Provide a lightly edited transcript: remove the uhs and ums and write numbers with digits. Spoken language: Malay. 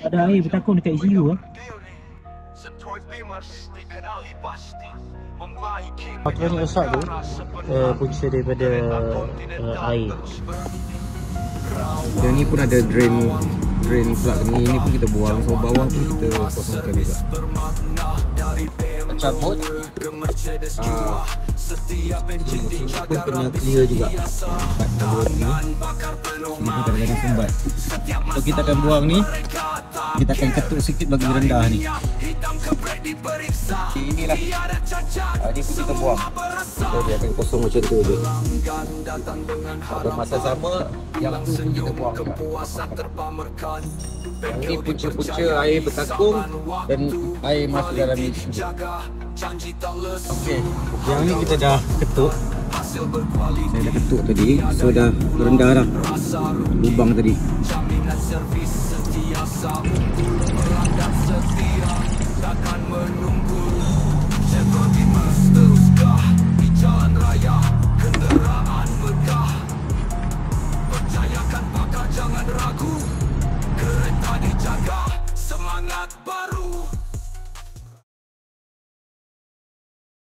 Ada air bertakung dekat ECU ah. Pakaian yang rosak tu punca daripada air. Dan ni pun ada drain plug ni pun kita buang. So bawah pun kita kosongkan juga. Cabut pun kena clear juga. Ini pun kadang-kadang sumbat. So kita akan buang ni, kita akan ketuk sikit bagi rendah ni. Inilah ni pun kita buang. So dia akan kosong macam tu je. Pada masa sama yang tu pun kita buang juga. Ini punca-punca air bertakung dan air masuk dalam ni. Okey, yang ni kita dah ketuk. Saya dah ketuk tadi, so dah rendah dah lubang tadi. Jangan ragu, kereta dijaga, semangat baru.